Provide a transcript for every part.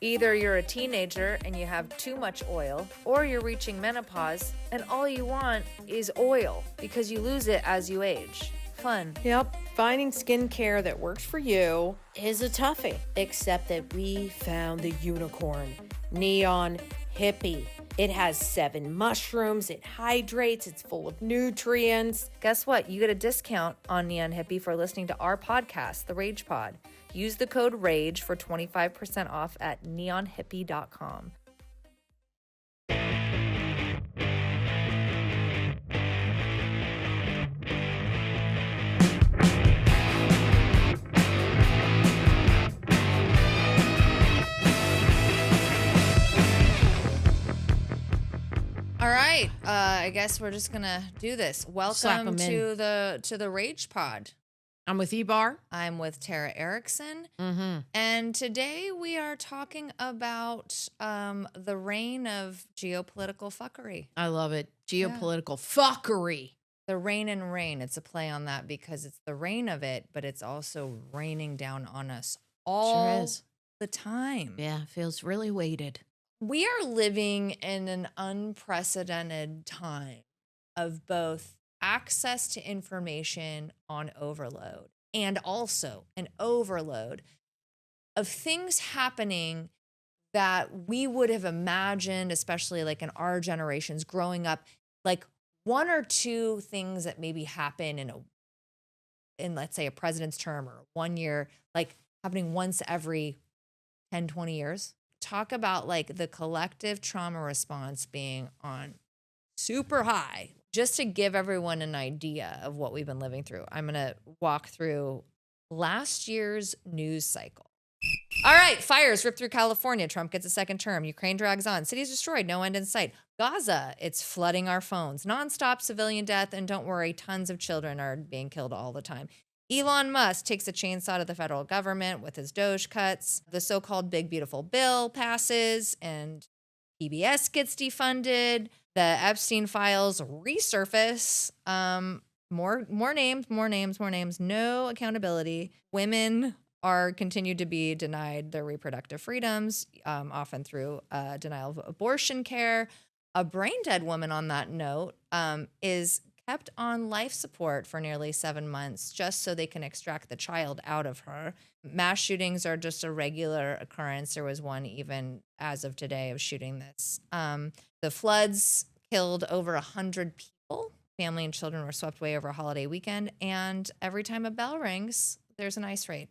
Either you're a teenager and you have too much oil, or you're reaching menopause and all you want is oil because you lose it as you age. Fun. Yep, finding skincare that works for you is a toughie. Except that we found the unicorn, Neon Hippie. It has 7 mushrooms, it hydrates, it's full of nutrients. Guess what? You get a discount on Neon Hippie for listening to our podcast, The Rage Pod. Use the code RAGE for 25% off at neonhippie.com. All right, I guess we're just gonna do this. Welcome to the Rage Pod. I'm with Ebar. I'm with Tara Erickson. Mm-hmm. And today we are talking about the reign of geopolitical fuckery. I love it. Geopolitical fuckery. The reign and reign. It's a play on that because it's the reign of it, but it's also raining down on us all the time. Yeah, feels really weighted. We are living in an unprecedented time of both access to information on overload and also an overload of things happening that we would have imagined, especially like in our generations growing up, like 1 or 2 things that maybe happen in let's say a president's term or 1 year, like happening once every 10, 20 years. Talk about like the collective trauma response being on super high. Just to give everyone an idea of what we've been living through, I'm going to walk through last year's news cycle. All right, fires rip through California. Trump gets a second term. Ukraine drags on. Cities destroyed. No end in sight. Gaza, it's flooding our phones. Nonstop civilian death. And don't worry, tons of children are being killed all the time. Elon Musk takes a chainsaw to the federal government with his Doge cuts. The so-called Big Beautiful Bill passes and PBS gets defunded. The Epstein files resurface. More names. No accountability. Women are continued to be denied their reproductive freedoms, often through denial of abortion care. A brain dead woman, on that note, is kept on life support for nearly 7 months just so they can extract the child out of her. Mass shootings are just a regular occurrence. There was one even as of today of shooting this. The floods killed over 100 people. Family and children were swept away over a holiday weekend. And every time a bell rings, there's an ICE raid.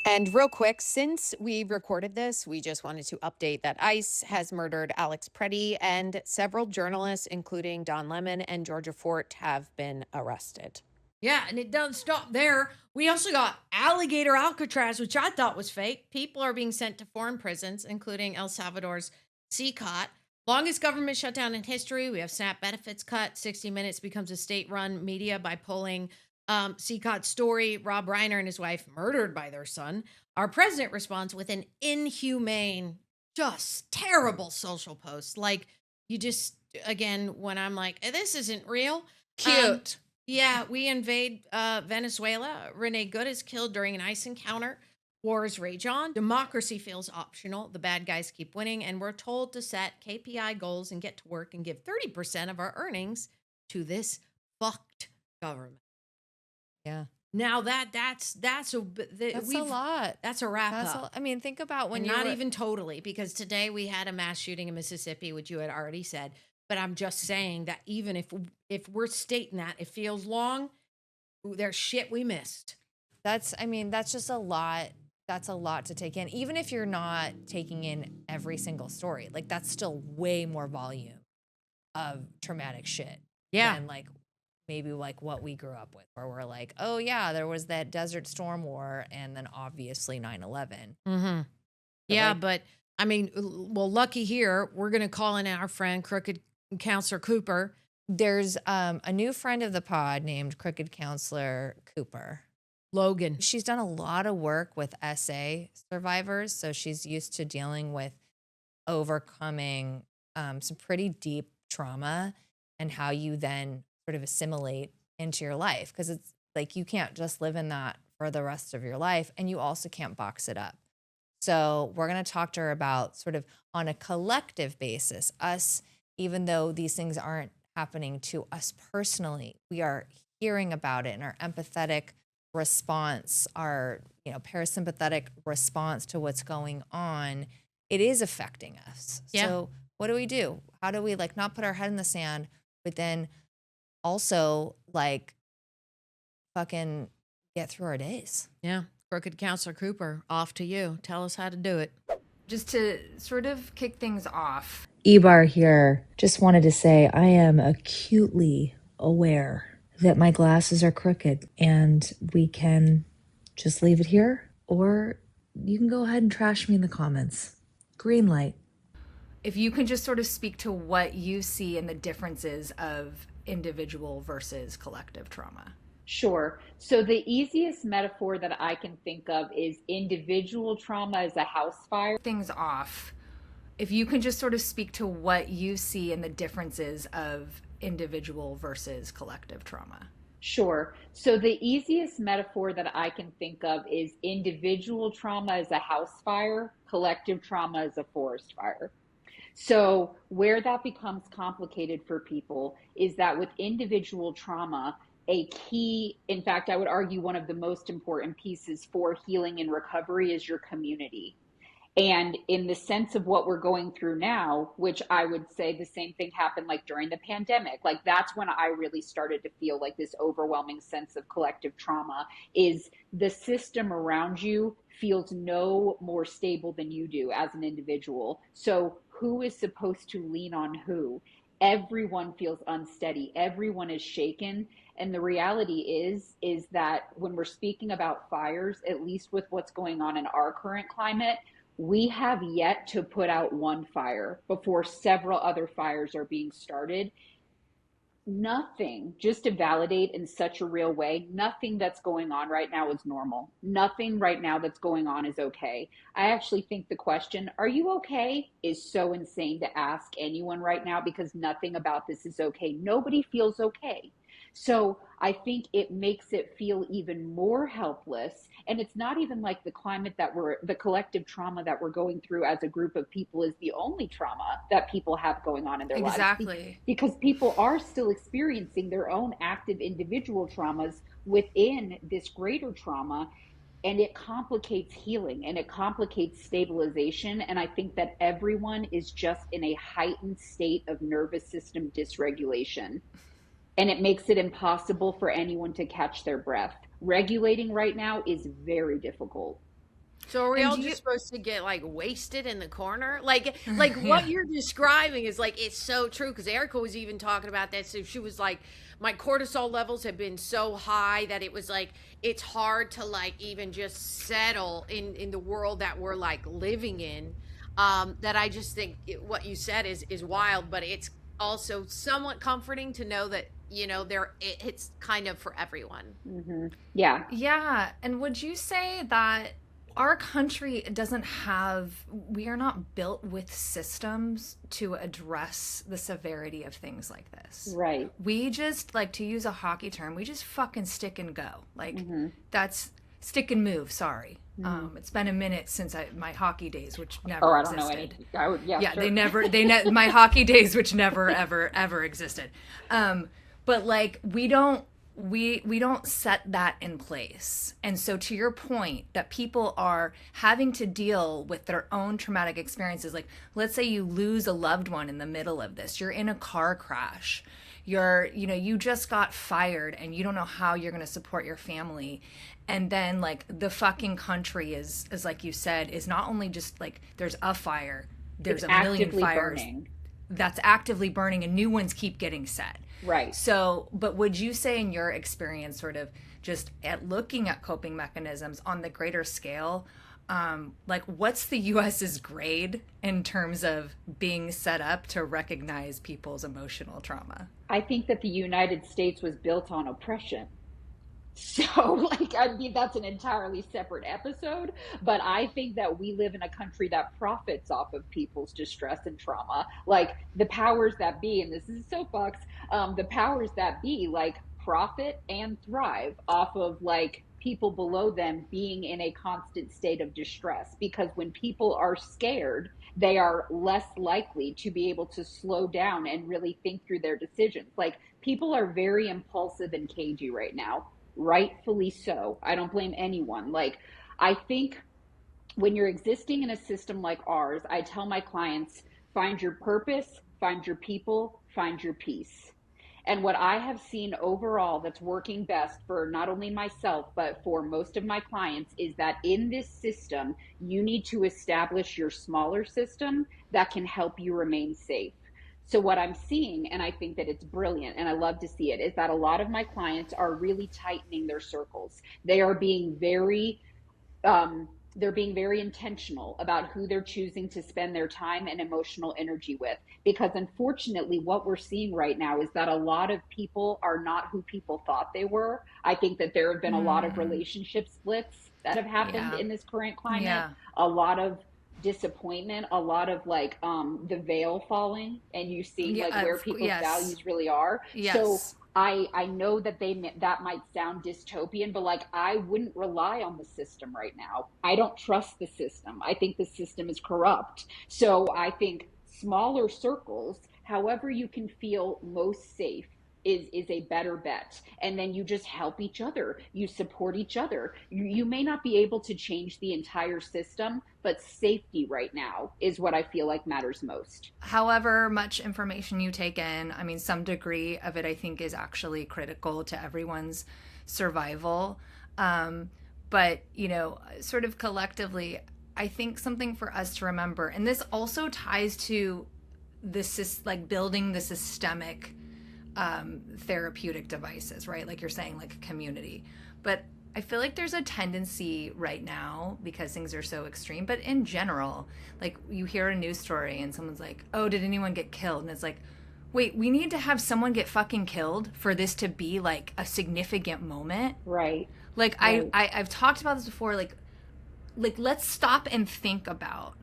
And real quick, since we recorded this, we just wanted to update that ICE has murdered Alex Preddy and several journalists, including Don Lemon and Georgia Fort, have been arrested. Yeah, and it doesn't stop there. We also got alligator Alcatraz, which I thought was fake. People are being sent to foreign prisons, including El Salvador's CCOT. Longest government shutdown in history. We have SNAP benefits cut. 60 Minutes becomes a state-run media by pulling CCOT's story. Rob Reiner and his wife murdered by their son. Our president responds with an inhumane, just terrible social post. Like, you just, again, when I'm like, this isn't real. Cute. Yeah, we invade Venezuela. Renee Good is killed during an ICE encounter. Wars rage on. Democracy feels optional. The bad guys keep winning. And we're told to set KPI goals and get to work and give 30% of our earnings to this fucked government. Yeah. Now that's a lot. That's a wrap up. I mean, think about when you're not even totally, because today we had a mass shooting in Mississippi, which you had already said. But I'm just saying that even if we're stating that it feels long, there's shit we missed. That's just a lot. That's a lot to take in. Even if you're not taking in every single story, like that's still way more volume of traumatic shit. Yeah. Than like maybe like what we grew up with, where we're like, oh yeah, there was that Desert Storm War and then obviously 9/11. Mm-hmm. Yeah, but I mean, well, lucky here, we're going to call in our friend Crooked Counselor Cooper. There's a new friend of the pod named Crooked Counselor Cooper. Logan. She's done a lot of work with SA survivors, so she's used to dealing with overcoming some pretty deep trauma and how you then sort of assimilate into your life, because it's like you can't just live in that for the rest of your life, and you also can't box it up. So we're going to talk to her about sort of on a collective basis, us, even though these things aren't happening to us personally, we are hearing about it, and our empathetic response, our parasympathetic response to what's going on, it is affecting us. Yeah. So what do we do? How do we like not put our head in the sand, but then also like fucking get through our days? Yeah. Crooked Counselor Cooper, off to you. Tell us how to do it. Just to sort of kick things off, Ebar here. Just wanted to say I am acutely aware that my glasses are crooked, and we can just leave it here, or you can go ahead and trash me in the comments. Green light. if you can just sort of speak to what you see in the differences of individual versus collective trauma. Sure. So the easiest metaphor that I can think of is individual trauma as a house fire. Things off. If you can just sort of speak to what you see in the differences of individual versus collective trauma. Sure. So the easiest metaphor that I can think of is individual trauma as a house fire, collective trauma as a forest fire. So where that becomes complicated for people is that with individual trauma, a key, in fact, I would argue one of the most important pieces for healing and recovery is your community. And in the sense of what we're going through now, which I would say the same thing happened like during the pandemic, like that's when I really started to feel like this overwhelming sense of collective trauma is the system around you feels no more stable than you do as an individual. So who is supposed to lean on who? Everyone feels unsteady. Everyone is shaken. And the reality is that when we're speaking about fires, at least with what's going on in our current climate, we have yet to put out one fire before several other fires are being started. Nothing, just to validate in such a real way, nothing that's going on right now is normal. Nothing right now that's going on is okay. I actually think the question, are you okay, is so insane to ask anyone right now because nothing about this is okay. Nobody feels okay. So I think it makes it feel even more helpless. And it's not even like the climate that the collective trauma that we're going through as a group of people is the only trauma that people have going on in their lives. Exactly. Because people are still experiencing their own active individual traumas within this greater trauma. And it complicates healing and it complicates stabilization. And I think that everyone is just in a heightened state of nervous system dysregulation. And it makes it impossible for anyone to catch their breath. Regulating right now is very difficult. So are we all just supposed to get like wasted in the corner? Like what you're describing is like, it's so true. Because Erica was even talking about that. So she was like, my cortisol levels have been so high that it was like, it's hard to like even just settle in the world that we're like living in. That I just think what you said is wild, but it's also somewhat comforting to know that, you know, it's kind of for everyone. Mm-hmm. Yeah. Yeah. And would you say that our country doesn't have, we are not built with systems to address the severity of things like this? Right. We just, like, to use a hockey term, we just fucking stick and go. Like, that's stick and move, sorry. It's been a minute since my hockey days, which never existed. Know any. Yeah, sure. My hockey days, which never, ever existed. But like, we don't set that in place. And so to your point that people are having to deal with their own traumatic experiences, like let's say you lose a loved one in the middle of this, you're in a car crash, you just got fired and you don't know how you're going to support your family. And then like the fucking country is like you said, is not only just like there's a fire, there's a million fires that's actively burning and new ones keep getting set. Right. So, but would you say in your experience, sort of just at looking at coping mechanisms on the greater scale, like what's the US's grade in terms of being set up to recognize people's emotional trauma? I think that the United States was built on oppression. So, like, I mean, that's an entirely separate episode, but I think that we live in a country that profits off of people's distress and trauma. Like, the powers that be, and this is a soapbox, the powers that be, like, profit and thrive off of, like, people below them being in a constant state of distress, because when people are scared, they are less likely to be able to slow down and really think through their decisions. Like, people are very impulsive and cagey right now, rightfully so. I don't blame anyone. Like, I think when you're existing in a system like ours, I tell my clients, find your purpose, find your people, find your peace. And what I have seen overall that's working best for not only myself, but for most of my clients, is that in this system, you need to establish your smaller system that can help you remain safe. So, what I'm seeing, and I think that it's brilliant and I love to see it, is that a lot of my clients are really tightening their circles. They are being um, they're being very intentional about who they're choosing to spend their time and emotional energy with. Because unfortunately, what we're seeing right now is that a lot of people are not who people thought they were. I think that there have been a lot of relationship splits that have happened Yeah. in this current climate, Yeah. a lot of disappointment, a lot of like the veil falling, and you seeing like where people's Yes. values really are. So Yes. I know that that might sound dystopian, but like, I wouldn't rely on the system right now. I don't trust the system. I think the system is corrupt. So I think smaller circles, however you can feel most safe, is a better bet. And then you just help each other. You support each other. You may not be able to change the entire system, but safety right now is what I feel like matters most. However much information you take in, I mean, some degree of it I think is actually critical to everyone's survival. But, you know, sort of collectively, I think something for us to remember, and this also ties to this, like building the systemic therapeutic devices, right? Like you're saying, like a community. But I feel like there's a tendency right now, because things are so extreme, but in general, like you hear a news story and someone's like, oh, did anyone get killed? And it's like, wait, we need to have someone get fucking killed for this to be like a significant moment. Right. Like Right. I've talked about this before, like let's stop and think about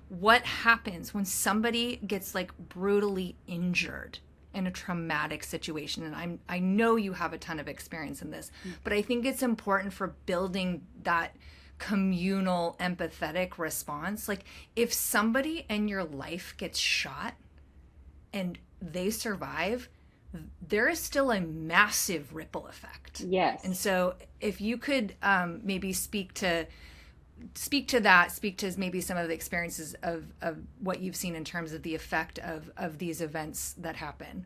what happens when somebody gets like brutally injured in a traumatic situation. And I know you have a ton of experience in this, but I think it's important for building that communal empathetic response. Like, if somebody in your life gets shot and they survive, there is still a massive ripple effect. Yes. And so if you could maybe speak to that, speak to maybe some of the experiences of what you've seen in terms of the effect of these events that happen.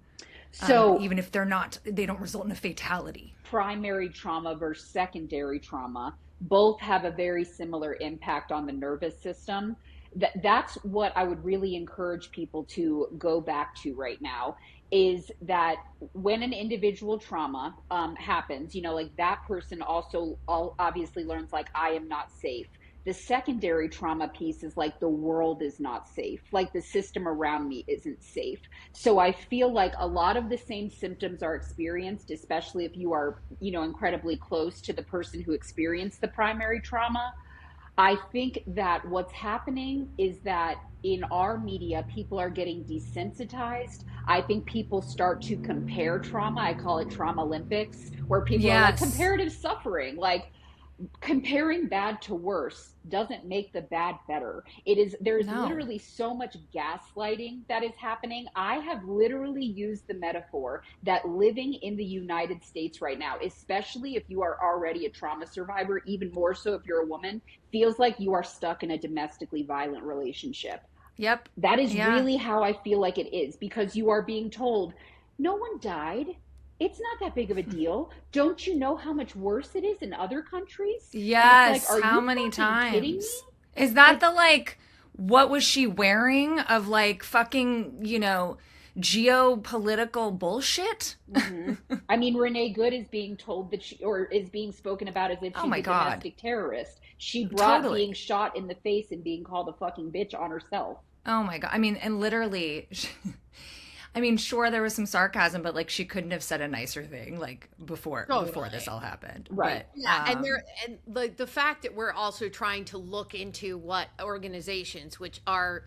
So even if they don't result in a fatality. primary trauma versus secondary trauma both have a very similar impact on the nervous system. That's what I would really encourage people to go back to right now, is that when an individual trauma happens, you know, like that person also obviously learns, like, I am not safe. The secondary trauma piece is like, the world is not safe. Like, the system around me isn't safe. So I feel like a lot of the same symptoms are experienced, especially if you are, you know, incredibly close to the person who experienced the primary trauma. I think that what's happening is that in our media, people are getting desensitized. I think people start to compare trauma. I call it trauma Olympics, where people are like, Yes. comparative suffering. Like, comparing bad to worse doesn't make the bad better. There's No. literally so much gaslighting that is happening. I have literally used the metaphor that living in the United States right now, especially if you are already a trauma survivor, even more so if you're a woman, feels like you are stuck in a domestically violent relationship. Yep. That is Yeah. really how I feel like it is, because you are being told, no one died. It's not that big of a deal. Don't you know how much worse it is in other countries? Yes. Like, are How you many fucking kidding me? times? Is that the like, what was she wearing of like fucking, you know, geopolitical bullshit? I mean, Renee Good is being told that or is being spoken about as if Oh she's my a God. domestic terrorist. She brought Totally. being shot in the face and being called a fucking bitch on herself. Oh my God. I mean, and literally, I mean, sure, there was some sarcasm, but like, she couldn't have said a nicer thing like before this all happened. Right. But, Yeah, and like the fact that we're also trying to look into what organizations, which are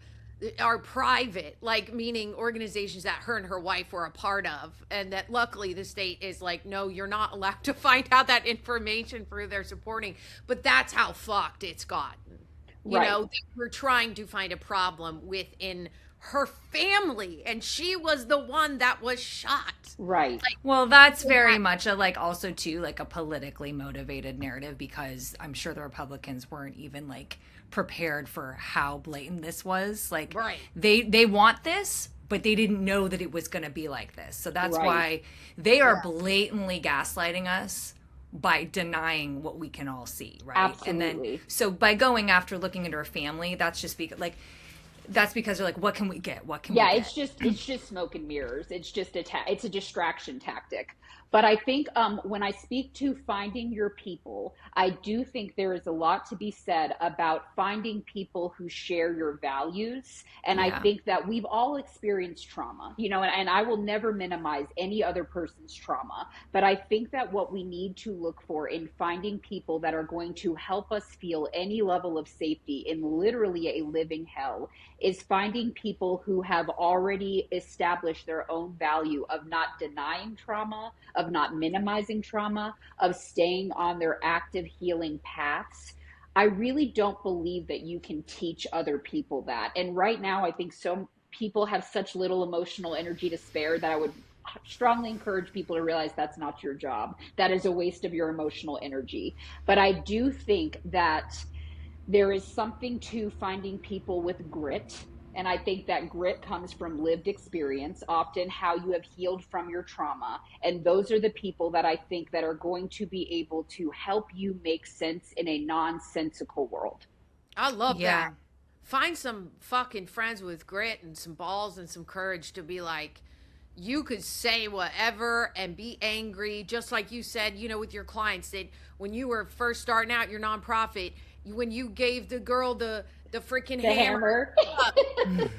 are private, like meaning organizations that her and her wife were a part of, and that luckily the state is like, no, you're not allowed to find out that information through their supporting. But that's how fucked it's gotten. You Right. know, we're trying to find a problem within her family, and she was the one that was shot. Right. Well, that's very much a like also too like a politically motivated narrative, because I'm sure the Republicans weren't even like prepared for how blatant this was. Like Right. they want this, but they didn't know that it was going to be like this. So that's Right. why they are blatantly gaslighting us by denying what we can all see, right? And Absolutely. then so by going after looking into her family, that's just because that's because they're like, what can we get? What can we Yeah, get? it's just smoke and mirrors. It's just it's a distraction tactic. But I think when I speak to finding your people, I do think there is a lot to be said about finding people who share your values. And I Yeah. think that we've all experienced trauma, you know, and I will never minimize any other person's trauma. But I think that what we need to look for in finding people that are going to help us feel any level of safety in literally a living hell is finding people who have already established their own value of not denying trauma, of not minimizing trauma, of staying on their active healing paths. I really don't believe that you can teach other people that. And right now, I think so people have such little emotional energy to spare that I would strongly encourage people to realize that's not your job. That is a waste of your emotional energy. But I do think that there is something to finding people with grit. And I think that grit comes from lived experience, often how you have healed from your trauma. And those are the people that I think that are going to be able to help you make sense in a nonsensical world. I love Yeah. that. Find some fucking friends with grit and some balls and some courage to be like, you could say whatever and be angry, just like you said, you know, with your clients, that when you were first starting out your nonprofit, when you gave the girl the freaking The hammer, hammer.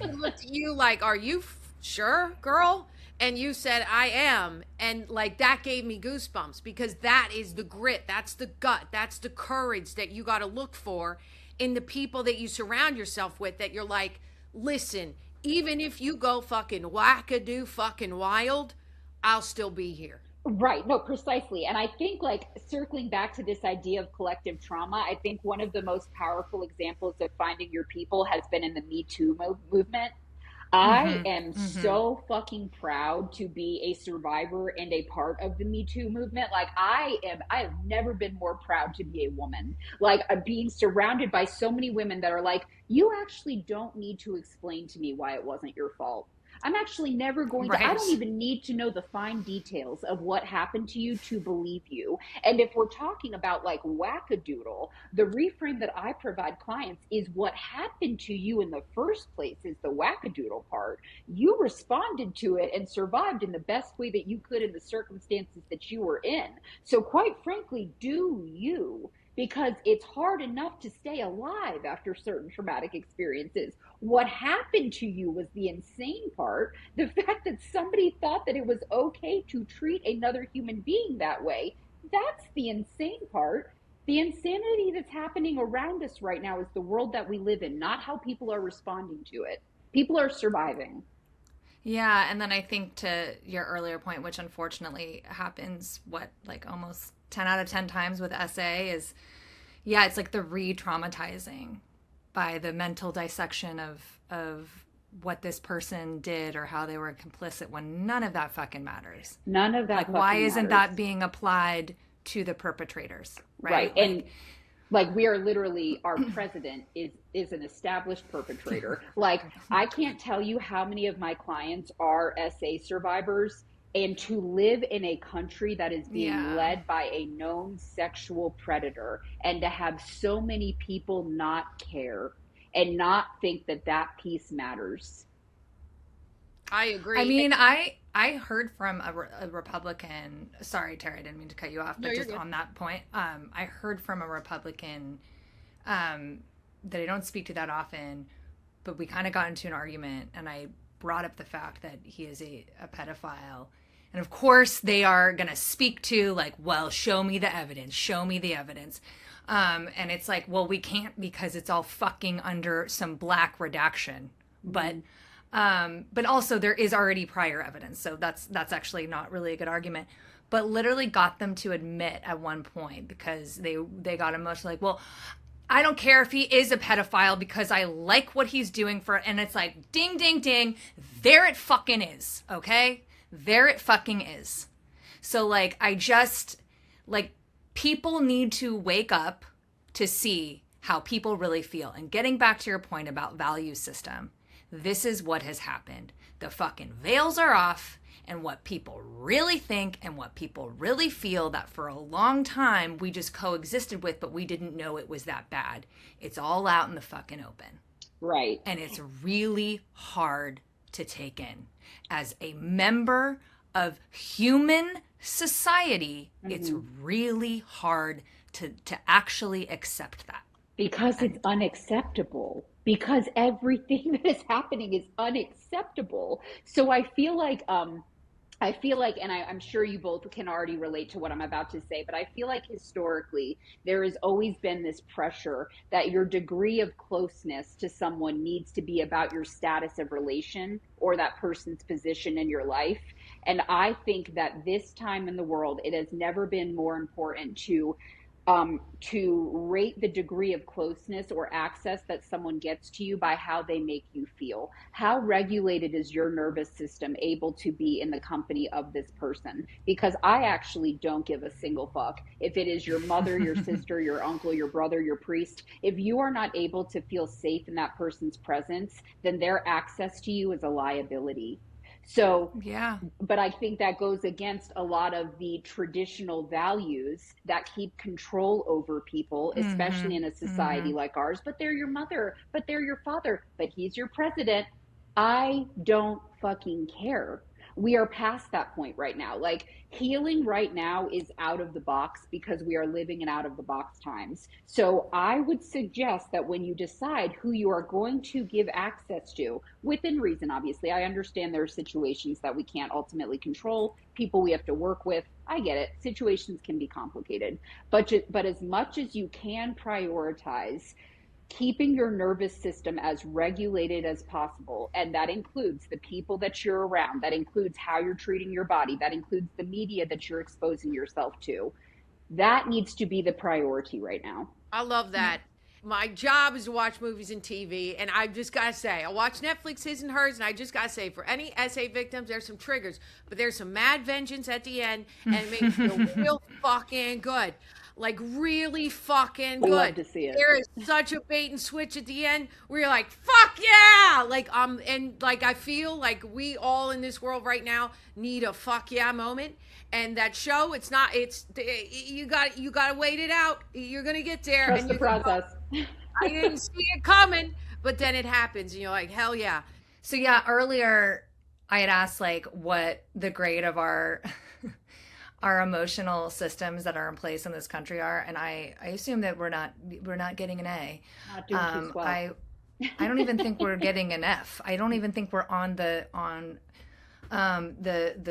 he looked at you like, are you sure, girl? And you said, I am. And like that gave me goosebumps, because that is the grit, that's the gut, that's the courage that you got to look for in the people that you surround yourself with, that you're like, listen, even if you go fucking wackadoo fucking wild, I'll still be here. Right. No, precisely. And I think, like, circling back to this idea of collective trauma, I think one of the most powerful examples of finding your people has been in the Me Too movement. I am so fucking proud to be a survivor and a part of the Me Too movement. Like, I have never been more proud to be a woman. Like, being surrounded by so many women that are like, you actually don't need to explain to me why it wasn't your fault. I'm actually never going to, I Right. don't even need to know the fine details of what happened to you to believe you. And if we're talking about like wackadoodle, the reframe that I provide clients is what happened to you in the first place is the wackadoodle part. You responded to it and survived in the best way that you could in the circumstances that you were in. So quite frankly, do you, because it's hard enough to stay alive after certain traumatic experiences. What happened to you was the insane part. The fact that somebody thought that it was okay to treat another human being that way, that's the insane part. The insanity that's happening around us right now is the world that we live in, not how people are responding to it. People are surviving. Yeah, and then I think to your earlier point, which unfortunately happens, like almost 10 out of 10 times with SA is, yeah, it's like the re-traumatizing by the mental dissection of what this person did or how they were complicit, when none of that fucking matters. None of that Like, fucking why isn't matters. that being applied to the perpetrators, Right. right? And like we are literally, our president is an established perpetrator. Like, I can't tell you how many of my clients are SA survivors, and to live in a country that is being Yeah. led by a known sexual predator, and to have so many people not care and not think that that piece matters. I agree. I mean, I heard from a Republican. Sorry, Terry, I didn't mean to cut you off, No, but you're just good. on that point, I heard from a Republican that I don't speak to that often, but we kind of got into an argument, and I brought up the fact that he is a pedophile. And of course, they are going to speak to, like, well, show me the evidence, show me the evidence. And it's like, well, we can't, because it's all fucking under some black redaction but but also there is already prior evidence, so that's actually not really a good argument. But literally got them to admit at one point, because they got emotional, like, well, I don't care if he is a pedophile because I like what he's doing for, and it's like, ding, ding, ding, there it fucking is, okay? There it fucking is. So, like, I just, like, people need to wake up to see how people really feel. And getting back to your point about value system, this is what has happened. The fucking veils are off, and what people really think and what people really feel that for a long time we just coexisted with, but we didn't know it was that bad. It's all out in the fucking open. Right. And it's really hard to take in. As a member of human society, it's really hard to actually accept that. Because it's unacceptable. Because everything that is happening is unacceptable. So I feel like, and I'm sure you both can already relate to what I'm about to say, but I feel like historically there has always been this pressure that your degree of closeness to someone needs to be about your status of relation or that person's position in your life. And I think that this time in the world, it has never been more important to rate the degree of closeness or access that someone gets to you by how they make you feel. How regulated is your nervous system able to be in the company of this person? Because I actually don't give a single fuck if it is your mother, your sister, your uncle, your brother, your priest. If you are not able to feel safe in that person's presence, then their access to you is a liability. So, Yeah. but I think that goes against a lot of the traditional values that keep control over people, especially in a society like ours. But they're your mother, but they're your father, but he's your president. I don't fucking care. We are past that point right now. Like, healing right now is out of the box because we are living in out of the box times. So I would suggest that when you decide who you are going to give access to, within reason, obviously, I understand there are situations that we can't ultimately control, people we have to work with. I get it. Situations can be complicated. But as much as you can prioritize keeping your nervous system as regulated as possible. And that includes the people that you're around, that includes how you're treating your body, that includes the media that you're exposing yourself to. That needs to be the priority right now. I love that. My job is to watch movies and TV, and I just gotta say, I watch Netflix, his and hers, and I just gotta say, for any SA victims, there's some triggers, but there's some mad vengeance at the end, and it makes me feel real fucking good. Like, really fucking good. Love to see it. There is such a bait and switch at the end where you're like, fuck yeah! Like, and like, I feel like we all in this world right now need a fuck yeah moment. And that show, you gotta wait it out. You're gonna get there. Trust and the process. I didn't see it coming, but then it happens, and you're like, hell yeah. So yeah, earlier I had asked like what the grade of our our emotional systems that are in place in this country are, and I assume that we're not getting an A. Not doing too swell. I don't even think we're getting an F. I don't even think we're on the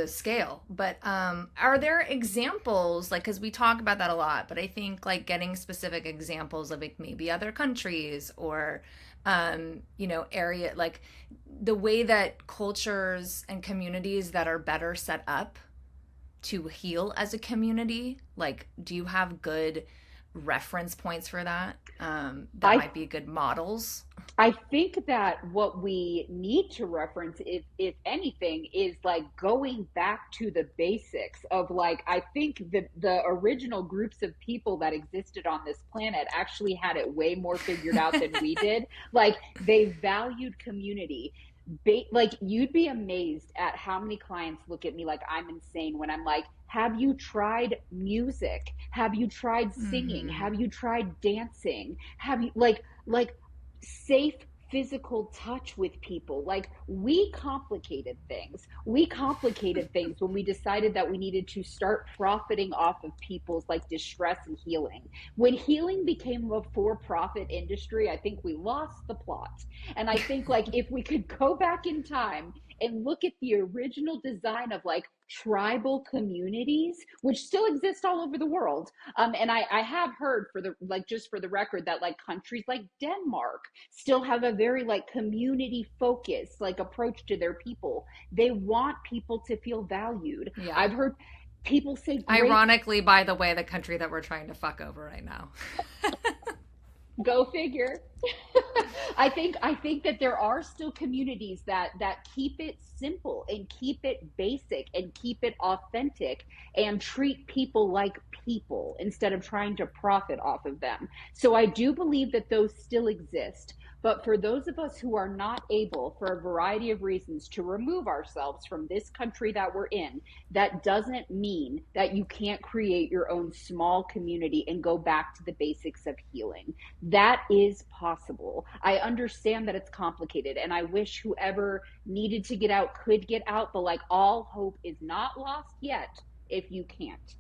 scale. But are there examples, like, because we talk about that a lot, but I think like getting specific examples of like maybe other countries or area, like the way that cultures and communities that are better set up to heal as a community, like, do you have good reference points for that might be good models? I think that what we need to reference, if anything, is like going back to the basics of, like, I think the original groups of people that existed on this planet actually had it way more figured out than we did. Like, they valued community. Like, you'd be amazed at how many clients look at me like I'm insane when I'm like, have you tried music? Have you tried singing? Have you tried dancing? Have you like safe physical touch with people? Like, we complicated things when we decided that we needed to start profiting off of people's like distress and healing. When healing became a for-profit industry, I think we lost the plot. And I think, like, if we could go back in time and look at the original design of like tribal communities, which still exist all over the world. And I have heard, for the like, just for the record, that like countries like Denmark still have a very like community focused like approach to their people. They want people to feel valued. Yeah. I've heard people say great. Ironically, by the way, the country that we're trying to fuck over right now. Go figure. I think that there are still communities that keep it simple and keep it basic and keep it authentic and treat people like people instead of trying to profit off of them. So I do believe that those still exist. But for those of us who are not able, for a variety of reasons, to remove ourselves from this country that we're in, that doesn't mean that you can't create your own small community and go back to the basics of healing. That is possible. I understand that it's complicated, and I wish whoever needed to get out could get out, but like, all hope is not lost yet if you can't.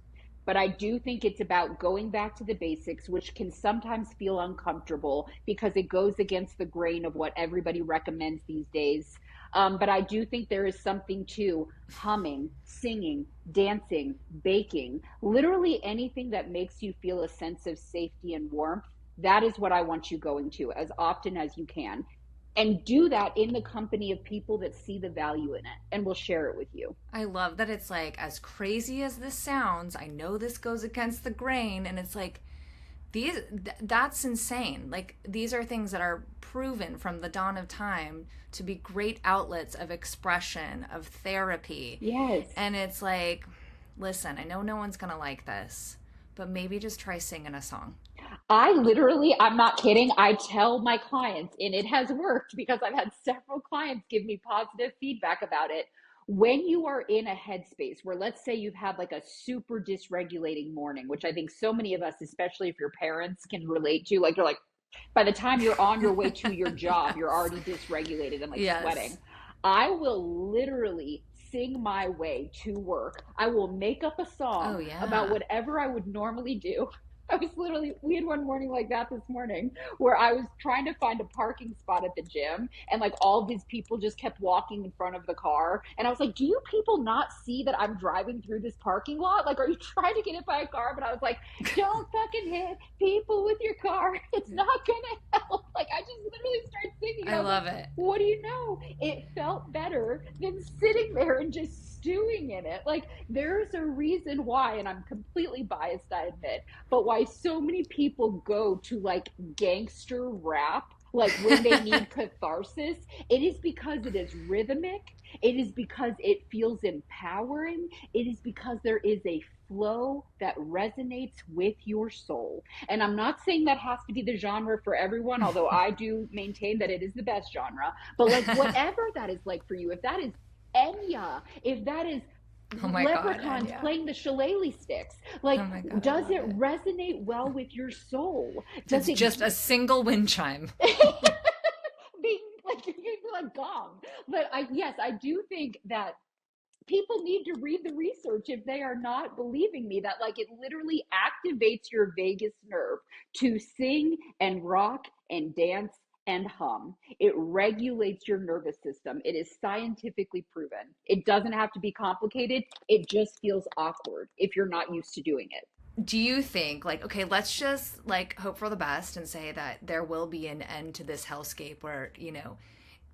But I do think it's about going back to the basics, which can sometimes feel uncomfortable because it goes against the grain of what everybody recommends these days. But I do think there is something to humming, singing, dancing, baking, literally anything that makes you feel a sense of safety and warmth. That is what I want you going to as often as you can. And do that in the company of people that see the value in it and will share it with you. I love that it's like, as crazy as this sounds, I know this goes against the grain, and it's like, that's insane. Like, these are things that are proven from the dawn of time to be great outlets of expression, of therapy. Yes. And it's like, listen, I know no one's gonna like this, but maybe just try singing a song. I'm not kidding. I tell my clients, and it has worked because I've had several clients give me positive feedback about it. When you are in a headspace where, let's say, you've had like a super dysregulating morning, which I think so many of us, especially if your parents, can relate to, like, you're like, by the time you're on your way to your job, you're already dysregulated and like Yes. sweating. I will literally sing my way to work. I will make up a song Oh, yeah. about whatever I would normally do. We had one morning like that this morning where I was trying to find a parking spot at the gym, and like all these people just kept walking in front of the car. And I was like, do you people not see that I'm driving through this parking lot? Like, are you trying to get hit by a car? But I was like, don't fucking hit people with your car. It's not going to help. Like, I just literally started singing. I was love like, it. what do you know? It felt better than sitting there and just stewing in it. Like, there's a reason why, and I'm completely biased, I admit, but why so many people go to like gangster rap, like when they need catharsis. It is because it is rhythmic. It is because it feels empowering. It is because there is a flow that resonates with your soul. And I'm not saying that has to be the genre for everyone, although I do maintain that it is the best genre. But like, whatever that is like for you, if that is Enya, if that is Oh my leprechauns God, yeah. playing the shillelagh sticks, like, Oh my God, does I it love it. resonate well with your soul? Does It's just a single wind chime. being like, you be like gong? But yes, I do think that people need to read the research if they are not believing me, that like it literally activates your vagus nerve to sing and rock and dance and hum. It regulates your nervous system. It is scientifically proven. It doesn't have to be complicated. It just feels awkward if you're not used to doing it. Do you think, like, okay, let's just like hope for the best and say that there will be an end to this hellscape where, you know,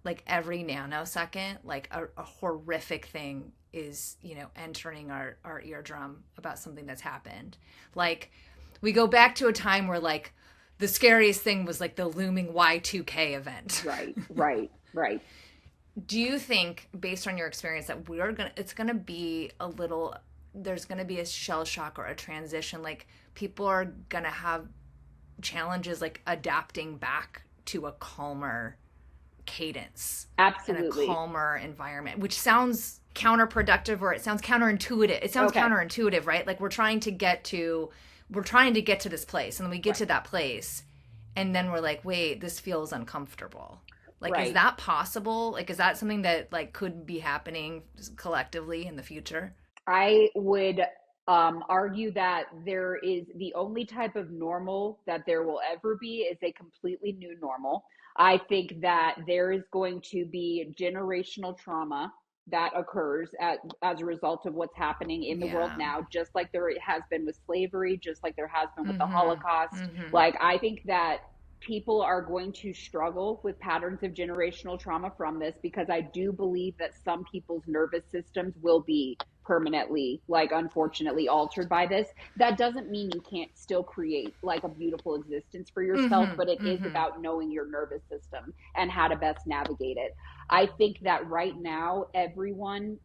like every nanosecond, like a horrific thing is, you know, entering our eardrum about something that's happened. Like, we go back to a time where like the scariest thing was like the looming Y2K event. Right. Do you think, based on your experience, that it's gonna be a little, there's gonna be a shell shock or a transition? Like, people are gonna have challenges like adapting back to a calmer cadence. Absolutely. And a calmer environment, which sounds counterproductive, or it sounds counterintuitive. It sounds counterintuitive, right? Like, we're trying to get to this place, and then we get to that place, and then we're like, wait, this feels uncomfortable. Like, is that possible? Like, is that something that like could be happening collectively in the future? I would argue that there is the only type of normal that there will ever be is a completely new normal. I think that there is going to be generational trauma that occurs as a result of what's happening in the world now, just like there has been with slavery, just like there has been with the Holocaust. Like, I think that people are going to struggle with patterns of generational trauma from this, because I do believe that some people's nervous systems will be permanently, like, unfortunately altered by this. That doesn't mean you can't still create like a beautiful existence for yourself, but it is about knowing your nervous system and how to best navigate it. I think that right now everyone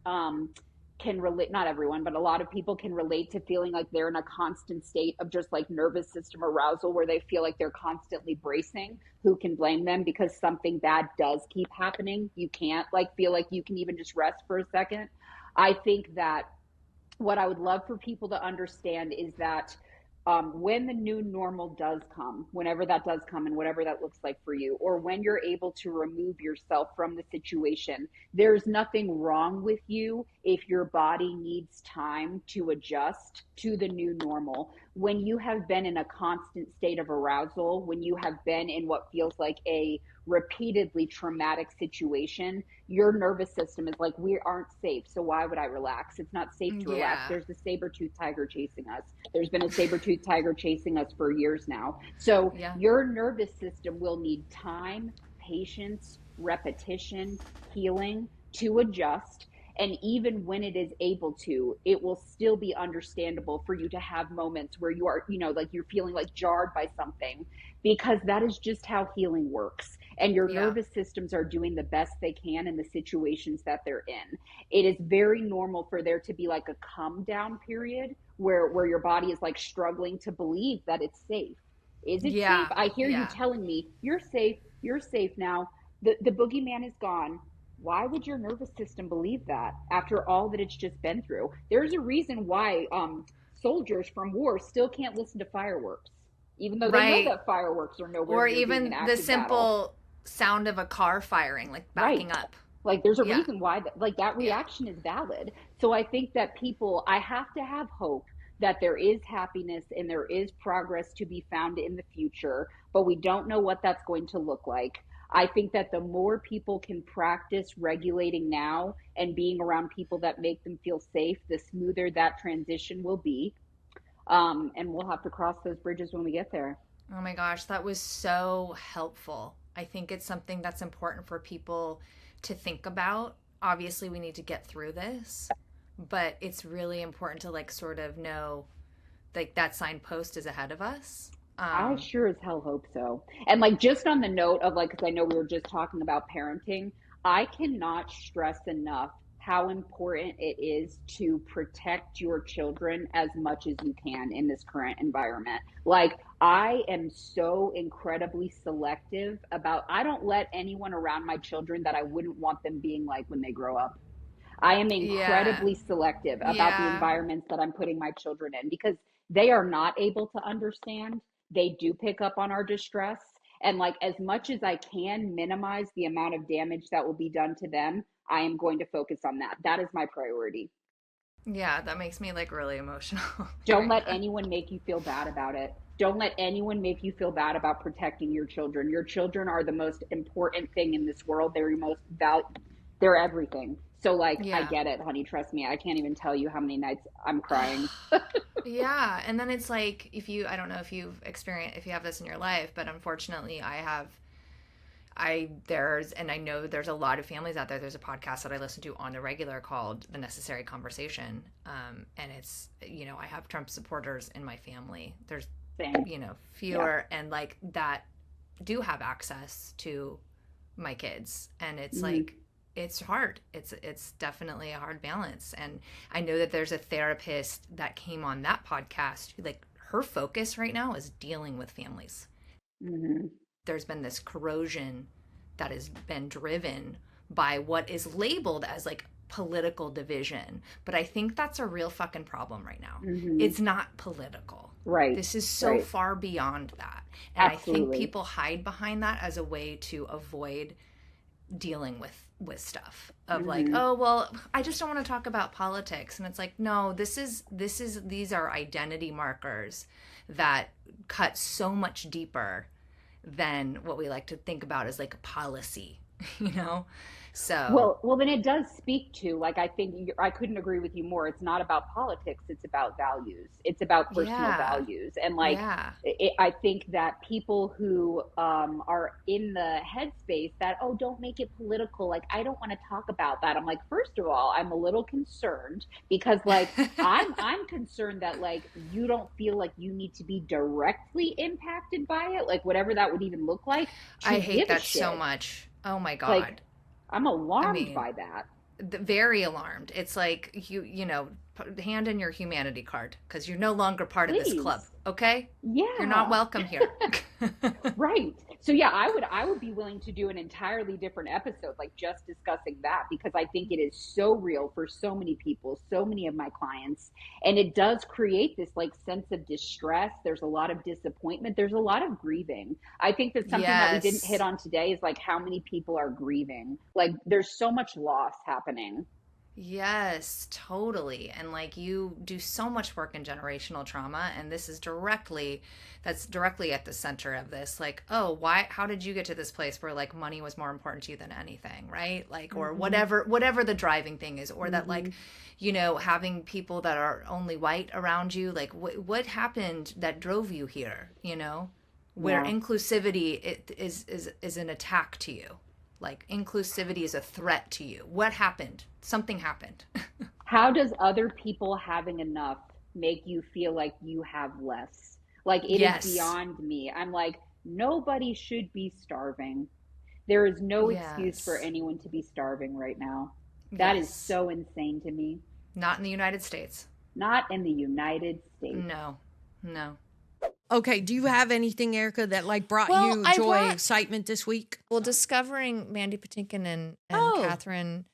can relate, not everyone, but a lot of people can relate to feeling like they're in a constant state of just like nervous system arousal, where they feel like they're constantly bracing. Who can blame them? Because something bad does keep happening. You can't like feel like you can even just rest for a second. I think that what I would love for people to understand is that when the new normal does come, whenever that does come, and whatever that looks like for you, or when you're able to remove yourself from the situation, there's nothing wrong with you if your body needs time to adjust to the new normal. When you have been in a constant state of arousal, when you have been in what feels like a repeatedly traumatic situation, your nervous system is like, we aren't safe, so why would I relax? It's not safe to relax. There's a saber-toothed tiger chasing us. There's been a saber-toothed tiger chasing us for years now. So your nervous system will need time, patience, repetition, healing to adjust. And even when it is able to, it will still be understandable for you to have moments where you are, like you're feeling like jarred by something, because that is just how healing works. And your nervous systems are doing the best they can in the situations that they're in. It is very normal for there to be like a come down period where your body is like struggling to believe that it's safe. Is it safe? I hear you telling me you're safe now. The boogeyman is gone. Why would your nervous system believe that after all that it's just been through? There's a reason why soldiers from war still can't listen to fireworks, even though they know that fireworks are nowhere or near even being an the active simple battle. sound of a car firing, like backing up. Like, there's a reason why that reaction is valid. So I think that I have to have hope that there is happiness and there is progress to be found in the future, but we don't know what that's going to look like. I think that the more people can practice regulating now and being around people that make them feel safe, the smoother that transition will be. And we'll have to cross those bridges when we get there. Oh my gosh, that was so helpful. I think it's something that's important for people to think about. Obviously, we need to get through this, but it's really important to like sort of know like that signpost is ahead of us. I sure as hell hope so. And like, just on the note of like, because I know we were just talking about parenting, I cannot stress enough how important it is to protect your children as much as you can in this current environment. Like, I am so incredibly selective about, I don't let anyone around my children that I wouldn't want them being like when they grow up. I am incredibly selective about the environments that I'm putting my children in, because they are not able to understand. They do pick up on our distress. And like, as much as I can minimize the amount of damage that will be done to them, I am going to focus on that. That is my priority. Yeah, that makes me like really emotional. Don't let anyone make you feel bad about it. Don't let anyone make you feel bad about protecting your children. Your children are the most important thing in this world. They're your most they're everything. So like, I get it, honey. Trust me. I can't even tell you how many nights I'm crying. Yeah. And then it's like, I don't know if you have this in your life, but unfortunately I know there's a lot of families out there. There's a podcast that I listen to on the regular called The Necessary Conversation. And it's, I have Trump supporters in my family. There's, fewer and like that do have access to my kids. And it's like, it's hard. It's definitely a hard balance. And I know that there's a therapist that came on that podcast who like her focus right now is dealing with families. There's been this corrosion that has been driven by what is labeled as like political division. But I think that's a real fucking problem right now. It's not political. Right. This is so far beyond that. And absolutely. I think people hide behind that as a way to avoid dealing with stuff of like, oh, well, I just don't want to talk about politics. And it's like, no, these are identity markers that cut so much deeper than what we like to think about as like policy you know? So, Well, then it does speak to, like, I think I couldn't agree with you more. It's not about politics, it's about values. It's about personal yeah. values. And like, Yeah. I think that people who are in the headspace that, oh, don't make it political, like, I don't want to talk about that. I'm like, first of all, I'm a little concerned because, like, I'm concerned that, like, you don't feel like you need to be directly impacted by it, like whatever that would even look like, I to hate give a that so shit. much. Oh my Like, God. I'm I alarmed mean, by that. very alarmed. It's like hand in your humanity card because you're no longer part of this club. Please. Okay, you're not Yeah. welcome here. Right. So yeah, I would be willing to do an entirely different episode, like just discussing that, because I think it is so real for so many people, so many of my clients, and it does create this like sense of distress. There's a lot of disappointment. There's a lot of grieving. I think that something that we didn't hit Yes. on today is like how many people are grieving. Like there's so much loss happening. Yes, totally. And like you do so much work in generational trauma, and this is that's directly at the center of this. Like, oh, how did you get to this place where like money was more important to you than anything, right? Like, or Mm-hmm. whatever the driving thing is, or that Mm-hmm. like, having people that are only white around you, like what happened that drove you here, where Yeah. inclusivity is an attack to you. Like inclusivity is a threat to you. What happened? Something happened. How does other people having enough make you feel like you have less? Like it is Yes. beyond me. I'm like, nobody should be starving. There is no excuse for Yes. anyone to be starving right now. That is Yes. so insane to me. Not in the United States. Not in the United States. No. No. Okay, do you have anything, Erica, that like brought Well, you I joy, brought excitement this week? well discovering Mandy Patinkin and Oh, Catherine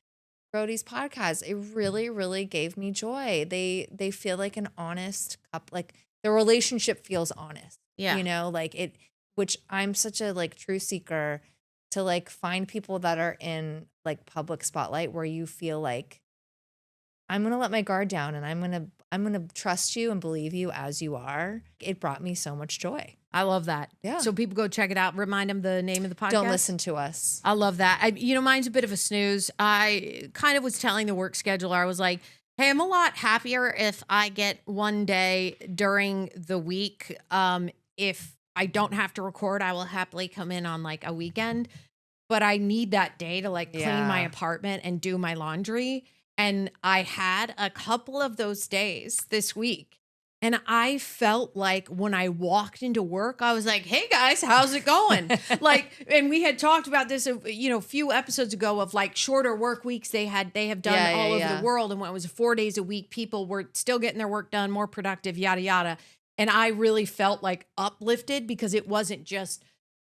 Brody's podcast. It really, really gave me joy. They feel like an honest couple. Like the relationship feels honest. yeah. Like it, which I'm such a like truth seeker to like find people that are in like public spotlight where you feel like I'm gonna let my guard down and I'm gonna trust you and believe you as you are. It brought me so much joy. I love that. Yeah. So people go check it out. Remind them the name of the podcast. Don't listen to us. I love that. Mine's a bit of a snooze. I kind of was telling the work scheduler, I was like, hey, I'm a lot happier if I get one day during the week. If I don't have to record, I will happily come in on like a weekend. But I need that day to like clean my Yeah. apartment and do my laundry. And I had a couple of those days this week. And I felt like when I walked into work, I was like, hey guys, how's it going? And we had talked about this, a few episodes ago of like shorter work weeks they have done Yeah, all over yeah. the world. And when it was 4 days a week, people were still getting their work done, more productive, yada, yada. And I really felt like uplifted because it wasn't just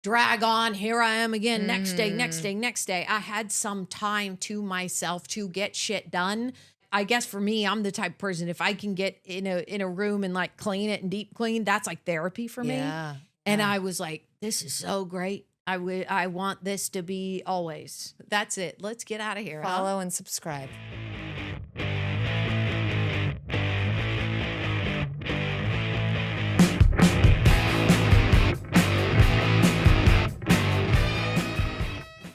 drag on, here I am again, next day, next day, next day. I had some time to myself to get shit done. I guess for me, I'm the type of person, if I can get in a room and like clean it and deep clean, that's like therapy for me. Yeah. And yeah. I was like, this is so great. I want this to be always. That's it. Let's get out of here. huh? Follow and subscribe.